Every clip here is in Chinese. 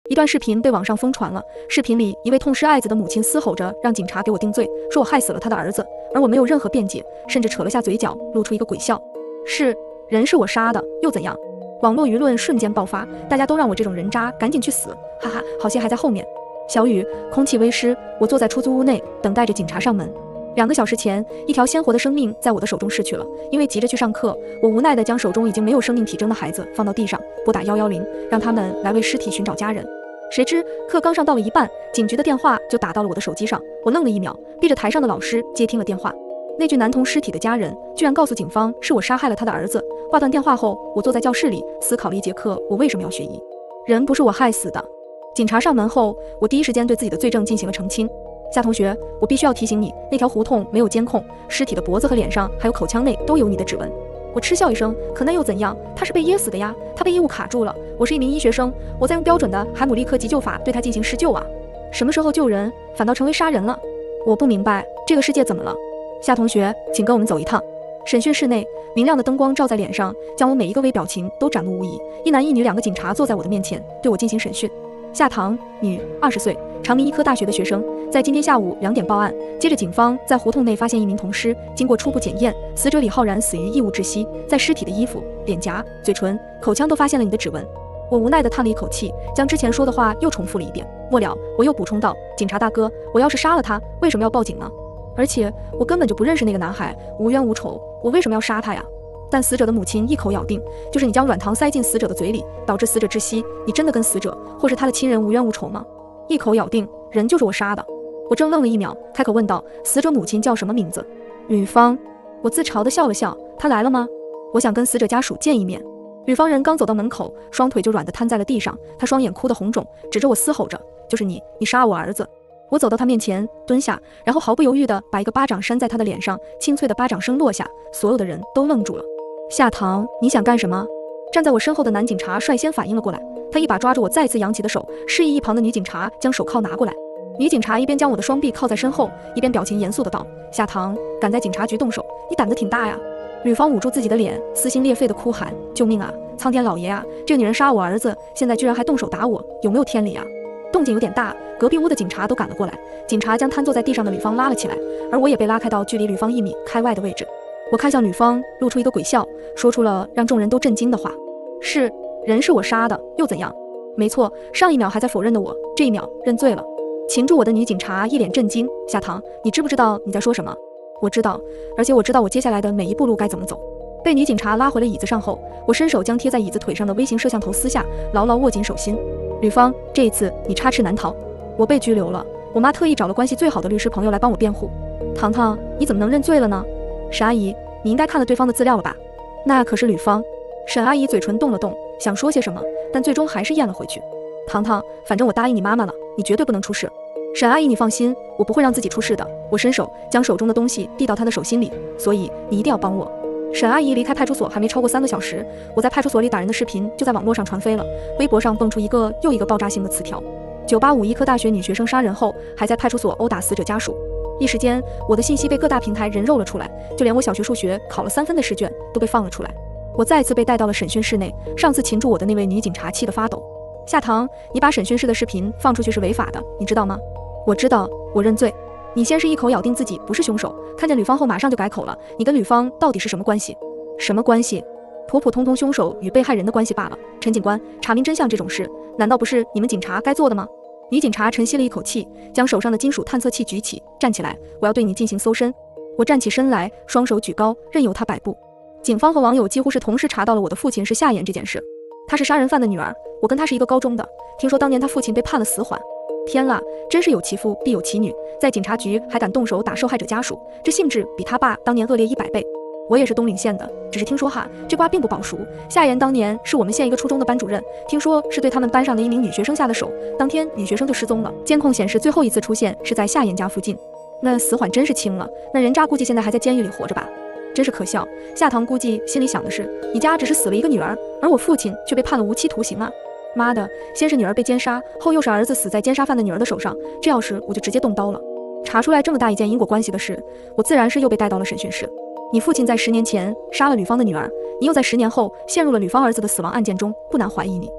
一段视频被网上疯传了，视频里一位痛失爱子的母亲嘶吼着让警察给我定罪，说我害死了他的儿子，而我没有任何辩解，甚至扯了下嘴角，露出一个鬼笑。人是我杀的，又怎样？网络舆论瞬间爆发，大家都让我这种人渣赶紧去死，哈哈，好戏还在后面。小雨，空气微湿，我坐在出租屋内，等待着警察上门。2个小时前，一条鲜活的生命在我的手中逝去了。因为急着去上课，我无奈地将手中已经没有生命体征的孩子放到地上，拨打110，让他们来为尸体寻找家人。谁知课刚上到了一半，警局的电话就打到了我的手机上。我愣了一秒，逼着台上的老师接听了电话。那具男童尸体的家人居然告诉警方是我杀害了他的儿子。挂断电话后，我坐在教室里思考了1节课，我为什么要学医？人不是我害死的。警察上门后，我第一时间对自己的罪证进行了澄清。夏同学，我必须要提醒你，那条胡同没有监控，尸体的脖子和脸上还有口腔内都有你的指纹。我嗤笑一声，可那又怎样？他是被噎死的呀，他被异物卡住了。我是一名医学生，我在用标准的海姆立克急救法对他进行施救啊。什么时候救人，反倒成为杀人了？我不明白这个世界怎么了。夏同学，请跟我们走一趟。审讯室内，明亮的灯光照在脸上，将我每一个微表情都展露无遗。一男一女2个警察坐在我的面前，对我进行审讯。夏棠，女，20岁，长明医科大学的学生，在今天下午2点报案。接着，警方在胡同内发现一名童尸，经过初步检验，死者李浩然死于异物窒息，在尸体的衣服、脸颊、嘴唇、口腔都发现了你的指纹。我无奈地叹了一口气，将之前说的话又重复了一遍。末了，我又补充道：“警察大哥，我要是杀了他，为什么要报警呢？而且我根本就不认识那个男孩，无冤无仇，我为什么要杀他呀？”但死者的母亲一口咬定，就是你将软糖塞进死者的嘴里，导致死者窒息。你真的跟死者或是他的亲人无冤无仇吗？一口咬定，人就是我杀的。我怔愣了1秒，开口问道：“死者母亲叫什么名字？”吕芳。我自嘲地笑了笑。她来了吗？我想跟死者家属见一面。吕芳人刚走到门口，双腿就软地瘫在了地上，她双眼哭得红肿，指着我嘶吼着：“就是你杀我儿子！”我走到他面前，蹲下，然后毫不犹豫地把一个巴掌扇在他的脸上，清脆的巴掌声落下，所有的人都愣住了。夏棠，你想干什么？站在我身后的男警察率先反应了过来，他一把抓住我再次扬起的手，示意一旁的女警察将手铐拿过来。女警察一边将我的双臂铐在身后，一边表情严肃地道：“夏棠，敢在警察局动手，你胆子挺大呀！”吕芳捂住自己的脸，撕心裂肺地哭喊：“救命啊！苍天老爷啊！这个女人杀我儿子，现在居然还动手打我，有没有天理啊？”动静有点大，隔壁屋的警察都赶了过来。警察将瘫坐在地上的吕芳拉了起来，而我也被拉开到距离吕芳1米开外的位置。我看向吕芳，露出一个鬼笑，说出了让众人都震惊的话：“人是我杀的，又怎样？没错，上一秒还在否认的我，这一秒认罪了。”擒住我的女警察一脸震惊：“夏棠，你知不知道你在说什么？”我知道，而且我知道我接下来的每一步路该怎么走。被女警察拉回了椅子上后，我伸手将贴在椅子腿上的微型摄像头撕下，牢牢握紧手心。吕芳，这一次你插翅难逃，我被拘留了。我妈特意找了关系最好的律师朋友来帮我辩护。糖糖，你怎么能认罪了呢？沈阿姨，你应该看了对方的资料了吧？那可是吕芳。沈阿姨嘴唇动了动，想说些什么，但最终还是咽了回去。糖糖，反正我答应你妈妈了，你绝对不能出事。沈阿姨，你放心，我不会让自己出事的。我伸手将手中的东西递到她的手心里，所以你一定要帮我。沈阿姨离开派出所还没超过3个小时，我在派出所里打人的视频就在网络上传飞了，微博上蹦出一个又一个爆炸性的词条：985医科大学女学生杀人后，还在派出所殴打死者家属。一时间，我的信息被各大平台人肉了出来，就连我小学数学考了3分的试卷都被放了出来。我再次被带到了审讯室内，上次擒住我的那位女警察气得发抖。夏棠，你把审讯室的视频放出去是违法的，你知道吗？我知道，我认罪。你先是一口咬定自己不是凶手，看见吕芳后马上就改口了。你跟吕芳到底是什么关系？什么关系？普普通通凶手与被害人的关系罢了。陈警官，查明真相这种事，难道不是你们警察该做的吗？女警察沉吸了一口气，将手上的金属探测器举起，站起来，我要对你进行搜身。我站起身来，双手举高，任由他摆布。警方和网友几乎是同时查到了我的父亲是夏言这件事。她是杀人犯的女儿，我跟她是一个高中的，听说当年她父亲被判了死缓。天啦，真是有其父必有其女，在警察局还敢动手打受害者家属，这性质比他爸当年恶劣100倍。我也是东岭县的，只是听说哈，这瓜并不保熟。夏言当年是我们县一个初中的班主任，听说是对他们班上的一名女学生下的手，当天女学生就失踪了。监控显示最后一次出现是在夏言家附近。那死缓真是轻了，那人渣估计现在还在监狱里活着吧？真是可笑。夏棠估计心里想的是，你家只是死了一个女儿，而我父亲却被判了无期徒刑啊！妈的，先是女儿被奸杀，后又是儿子死在奸杀犯的女儿的手上，这要是我就直接动刀了。查出来这么大一件因果关系的事，我自然是又被带到了审讯室。你父亲在10年前杀了吕芳的女儿，你又在10年后陷入了吕芳儿子的死亡案件中，不难怀疑你。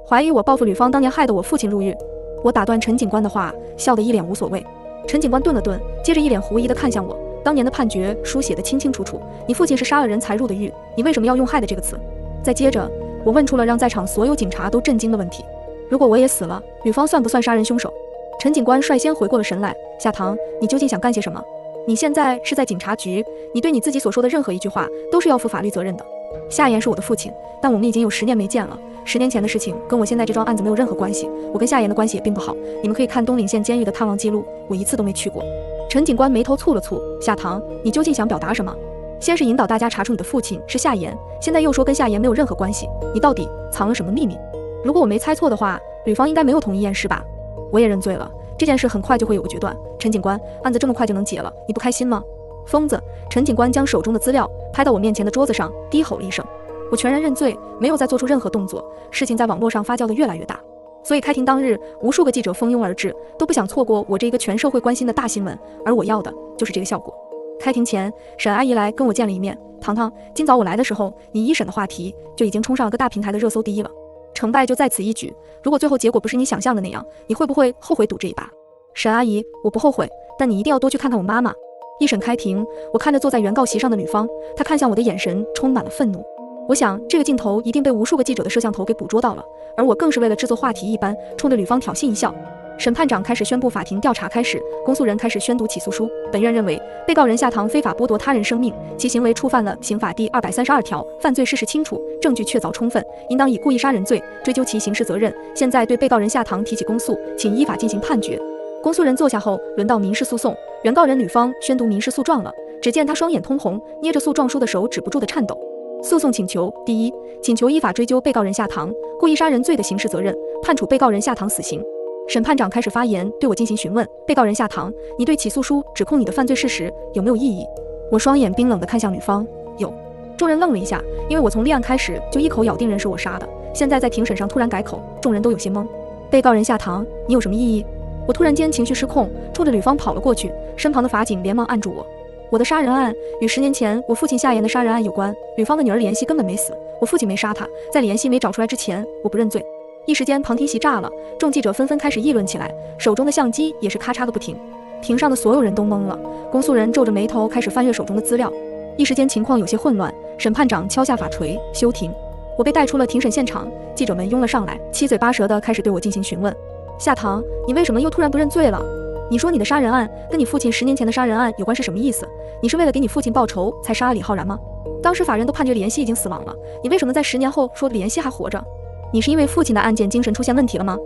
怀疑我报复吕方当年害得我父亲入狱。我打断陈警官的话，笑得一脸无所谓。陈警官顿了顿，接着一脸狐疑地看向我。当年的判决书写得清清楚楚，你父亲是杀了人才入的狱，你为什么要用害的这个词？再接着，我问出了让在场所有警察都震惊的问题：如果我也死了，吕方算不算杀人凶手？陈警官率先回过了神来，夏棠，你究竟想干些什么？你现在是在警察局，你对你自己所说的任何一句话都是要负法律责任的。夏言是我的父亲，但我们已经有10年没见了。10年前的事情跟我现在这桩案子没有任何关系，我跟夏言的关系也并不好。你们可以看东岭县监狱的探望记录，我一次都没去过。陈警官眉头蹙了蹙，夏棠，你究竟想表达什么？先是引导大家查出你的父亲是夏言，现在又说跟夏言没有任何关系，你到底藏了什么秘密？如果我没猜错的话，吕方应该没有同意验尸吧？我也认罪了，这件事很快就会有个决断。陈警官，案子这么快就能结了，你不开心吗？疯子！陈警官将手中的资料拍到我面前的桌子上，低吼了一声。我全然认罪，没有再做出任何动作。事情在网络上发酵得越来越大，所以开庭当日，无数个记者蜂拥而至，都不想错过我这一个全社会关心的大新闻，而我要的就是这个效果。开庭前，沈阿姨来跟我见了一面。糖糖，今早我来的时候，你一审的话题就已经冲上了各大平台的热搜第一了，成败就在此一举。如果最后结果不是你想象的那样，你会不会后悔赌这一把？沈阿姨，我不后悔，但你一定要多去看看我妈妈。一审开庭，我看着坐在原告席上的女方，她看向我的眼神充满了愤怒。我想这个镜头一定被无数个记者的摄像头给捕捉到了，而我更是为了制作话题一般，冲着吕方挑衅一笑。审判长开始宣布法庭调查开始，公诉人开始宣读起诉书。本院认为，被告人夏棠非法剥夺他人生命，其行为触犯了刑法第232条，犯罪事实清楚，证据确凿充分，应当以故意杀人罪追究其刑事责任。现在对被告人夏棠提起公诉，请依法进行判决。公诉人坐下后，轮到民事诉讼，原告人吕方宣读民事诉状了。只见他双眼通红，捏着诉状书的手止不住的颤抖。诉讼请求：第一，请求依法追究被告人夏棠故意杀人罪的刑事责任，判处被告人夏棠死刑。审判长开始发言，对我进行询问：被告人夏棠，你对起诉书指控你的犯罪事实有没有异议？我双眼冰冷地看向女方，有。众人愣了一下，因为我从立案开始就一口咬定人是我杀的，现在在庭审上突然改口，众人都有些懵。被告人夏棠，你有什么异议？我突然间情绪失控，冲着吕方跑了过去，身旁的法警连忙按住我。我的杀人案与10年前我父亲夏言的杀人案有关，吕方的女儿李妍希根本没死，我父亲没杀她，在李妍希没找出来之前，我不认罪。一时间旁听席炸了，众记者纷纷开始议论起来，手中的相机也是咔嚓个不停。庭上的所有人都懵了，公诉人皱着眉头开始翻阅手中的资料，一时间情况有些混乱。审判长敲下法锤，休庭。我被带出了庭审现场，记者们拥了上来，七嘴八舌的开始对我进行询问。夏棠，你为什么又突然不认罪了？你说你的杀人案跟你父亲10年前的杀人案有关是什么意思？你是为了给你父亲报仇才杀了李浩然吗？当时法院都判决李妍希已经死亡了，你为什么在10年后说李妍希还活着？你是因为父亲的案件精神出现问题了吗？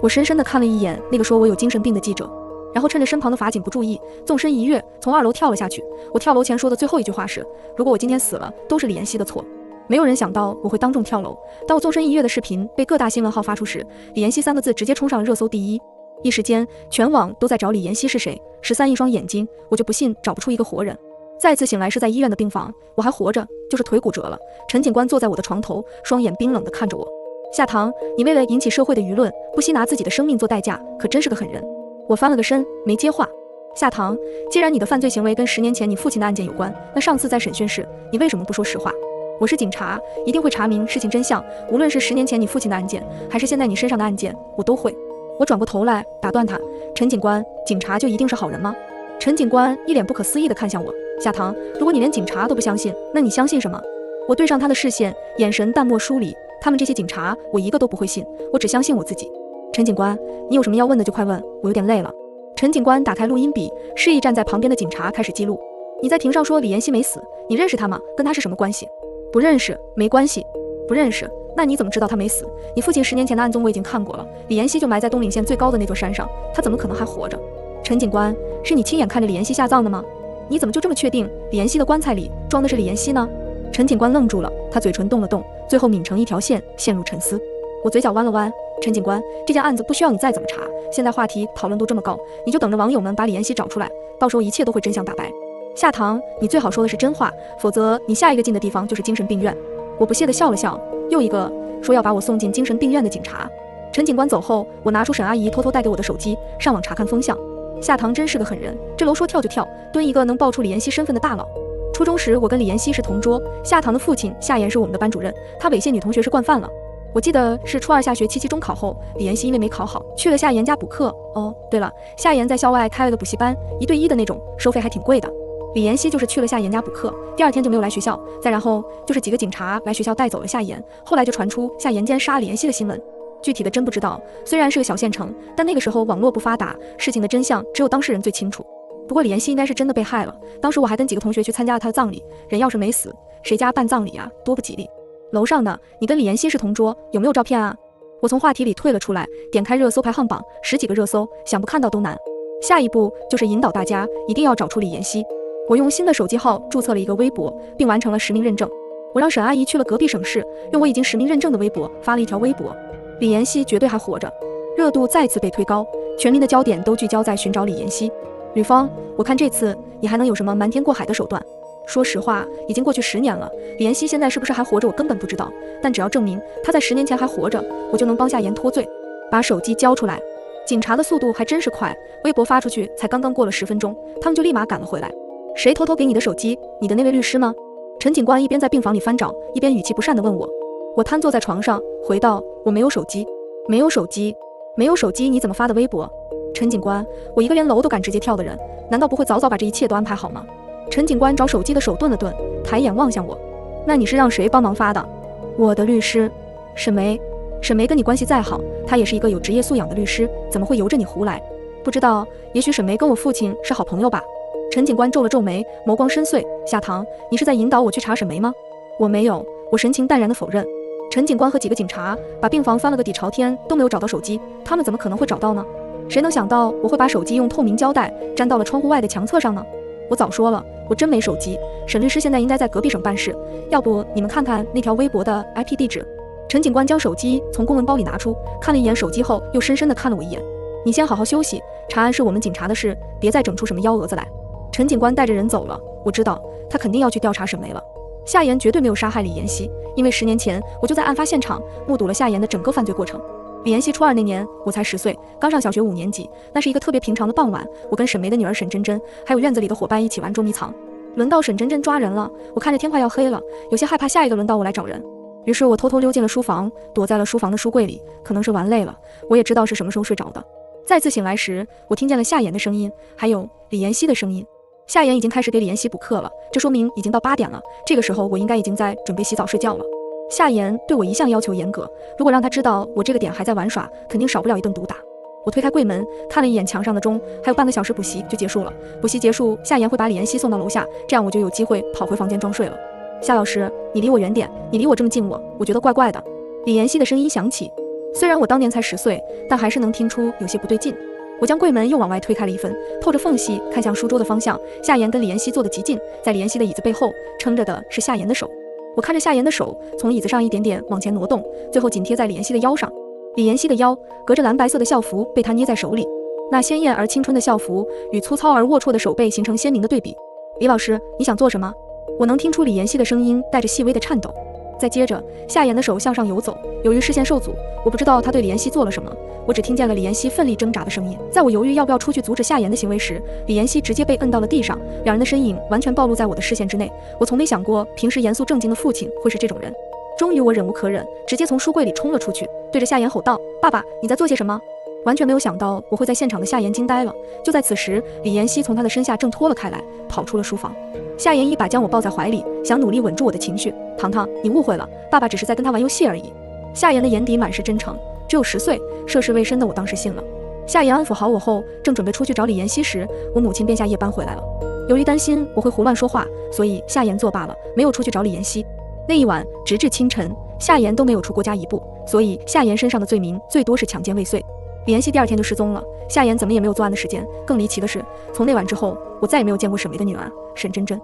我深深地看了一眼那个说我有精神病的记者，然后趁着身旁的法警不注意，纵身一跃，从2楼跳了下去。我跳楼前说的最后一句话是：如果我今天死了，都是李妍希的错。没有人想到我会当众跳楼。当我纵身一跃的视频被各大新闻号发出时，李妍希3个字直接冲上了热搜第一。一时间，全网都在找李妍希是谁。13亿双眼睛，我就不信找不出一个活人。再次醒来是在医院的病房，我还活着，就是腿骨折了。陈警官坐在我的床头，双眼冰冷地看着我。夏棠，你为了引起社会的舆论，不惜拿自己的生命做代价，可真是个狠人。我翻了个身，没接话。夏棠，既然你的犯罪行为跟10年前你父亲的案件有关，那上次在审讯室，你为什么不说实话？我是警察，一定会查明事情真相，无论是10年前你父亲的案件，还是现在你身上的案件，我都会。我转过头来打断他，陈警官，警察就一定是好人吗？陈警官一脸不可思议地看向我，夏棠，如果你连警察都不相信，那你相信什么？我对上他的视线，眼神淡漠疏离，他们这些警察，我一个都不会信，我只相信我自己。陈警官，你有什么要问的就快问，我有点累了。陈警官打开录音笔，示意站在旁边的警察开始记录。你在庭上说李妍希没死，你认识他吗？跟他是什么关系？不认识，没关系。不认识，那你怎么知道他没死？你父亲10年前的案宗我已经看过了，李妍希就埋在东岭县最高的那座山上，他怎么可能还活着？陈警官，是你亲眼看着李妍希下葬的吗？你怎么就这么确定李妍希的棺材里装的是李妍希呢？陈警官愣住了，他嘴唇动了动，最后抿成一条线，陷入沉思。我嘴角弯了弯，陈警官，这件案子不需要你再怎么查，现在话题讨论度这么高，你就等着网友们把李妍希找出来，到时候一切都会真相大白。夏棠，你最好说的是真话，否则你下一个进的地方就是精神病院。我不屑地笑了笑，又一个说要把我送进精神病院的警察。陈警官走后，我拿出沈阿姨偷偷带给我的手机，上网查看风向。夏棠真是个狠人，这楼说跳就跳，蹲一个能爆出李妍希身份的大佬。初中时我跟李妍希是同桌，夏棠的父亲夏言是我们的班主任，他猥亵女同学是惯犯了。我记得是初二下学期中考后，李妍希因为没考好，去了夏妍家补课。哦，对了，夏妍在校外开了个补习班，1对1的那种，收费还挺贵的。李妍希就是去了夏妍家补课，第2天就没有来学校，再然后就是几个警察来学校带走了夏妍，后来就传出夏妍奸杀李妍希的新闻。具体的真不知道，虽然是个小县城，但那个时候网络不发达，事情的真相只有当事人最清楚。不过李妍希应该是真的被害了，当时我还跟几个同学去参加了她的葬礼，人要是没死，谁家办葬礼啊，多不吉利。楼上的，你跟李妍希是同桌，有没有照片啊？我从话题里退了出来，点开热搜排行榜，10几个热搜，想不看到都难。下一步就是引导大家一定要找出李妍希。我用新的手机号注册了一个微博，并完成了实名认证。我让沈阿姨去了隔壁省市，用我已经实名认证的微博发了一条微博：李妍希绝对还活着。热度再次被推高，全民的焦点都聚焦在寻找李妍希。吕方，我看这次你还能有什么瞒天过海的手段？说实话，已经过去10年了，李妍希现在是不是还活着，我根本不知道。但只要证明她在10年前还活着，我就能帮夏妍脱罪。把手机交出来！警察的速度还真是快，微博发出去才刚刚过了10分钟，他们就立马赶了回来。谁偷偷给你的手机？你的那位律师呢？陈警官一边在病房里翻找，一边语气不善地问我。我瘫坐在床上，回道：我没有手机。没有手机？没有手机？你怎么发的微博？陈警官，我一个连楼都敢直接跳的人，难道不会早早把这一切都安排好吗？陈警官找手机的手顿了顿，抬眼望向我。那你是让谁帮忙发的？我的律师沈梅。沈梅跟你关系再好，她也是一个有职业素养的律师，怎么会由着你胡来？不知道，也许沈梅跟我父亲是好朋友吧。陈警官皱了皱眉，眸光深邃。夏棠，你是在引导我去查沈梅吗？我没有，我神情淡然的否认。陈警官和几个警察把病房翻了个底朝天，都没有找到手机，他们怎么可能会找到呢？谁能想到我会把手机用透明胶带粘到了窗户外的墙侧上呢？我早说了，我真没手机。沈律师现在应该在隔壁省办事，要不你们看看那条微博的 IP 地址。陈警官将手机从公文包里拿出，看了一眼手机后，又深深地看了我一眼。你先好好休息，查案是我们警察的事，别再整出什么幺蛾子来。陈警官带着人走了，我知道他肯定要去调查沈梅了。夏妍绝对没有杀害李妍希，因为10年前我就在案发现场目睹了夏妍的整个犯罪过程。李妍希初2那年，我才10岁，刚上小学5年级。那是一个特别平常的傍晚，我跟沈梅的女儿沈真真，还有院子里的伙伴一起玩捉迷藏。轮到沈真真抓人了，我看着天快要黑了，有些害怕下一个轮到我来找人。于是我偷偷溜进了书房，躲在了书房的书柜里，可能是玩累了，我也知道是什么时候睡着的。再次醒来时，我听见了夏妍的声音，还有李妍希的声音。夏妍已经开始给李妍希补课了，这说明已经到8点了，这个时候我应该已经在准备洗澡睡觉了。夏妍对我一向要求严格，如果让她知道我这个点还在玩耍，肯定少不了一顿毒打。我推开柜门，看了一眼墙上的钟，还有半个小时补习就结束了。补习结束，夏妍会把李妍希送到楼下，这样我就有机会跑回房间装睡了。夏老师，你离我远点，你离我这么近我觉得怪怪的。李妍希的声音响起，虽然我当年才10岁，但还是能听出有些不对劲。我将柜门又往外推开了1分，透着缝隙看向书桌的方向，夏妍跟李妍希坐得极近，在李妍希的椅子背后撑着的是夏妍的手。我看着夏妍的手从椅子上一点点往前挪动，最后紧贴在李妍希的腰上。李妍希的腰隔着蓝白色的校服被她捏在手里，那鲜艳而青春的校服与粗糙而龌龊的手背形成鲜明的对比。李老师，你想做什么？我能听出李妍希的声音带着细微的颤抖。再接着，夏妍的手向上游走，由于视线受阻，我不知道她对李妍希做了什么，我只听见了李妍希奋力挣扎的声音。在我犹豫要不要出去阻止夏妍的行为时，李妍希直接被摁到了地上，两人的身影完全暴露在我的视线之内。我从没想过平时严肃正经的父亲会是这种人。终于我忍无可忍，直接从书柜里冲了出去，对着夏妍吼道：爸爸，你在做些什么？完全没有想到我会在现场的夏妍惊呆了。就在此时，李妍希从她的身下挣脱了开来，跑出了书房。夏妍一把将我抱在怀里，想努力稳住我的情绪。糖糖，你误会了，爸爸只是在跟她玩游戏而已。夏妍的眼底满是真诚，只有10岁，涉世未深的我当时信了。夏妍安抚好我后，正准备出去找李妍希时，我母亲便下夜班回来了。由于担心我会胡乱说话，所以夏妍作罢了，没有出去找李妍希。那一晚直至清晨，夏妍都没有出过家一步，所以夏妍身上的罪名最多是强奸未遂。李妍希第2天就失踪了，夏妍怎么也没有作案的时间。更离奇的是，从那晚之后，我再也没有见过沈梅的女儿沈真真。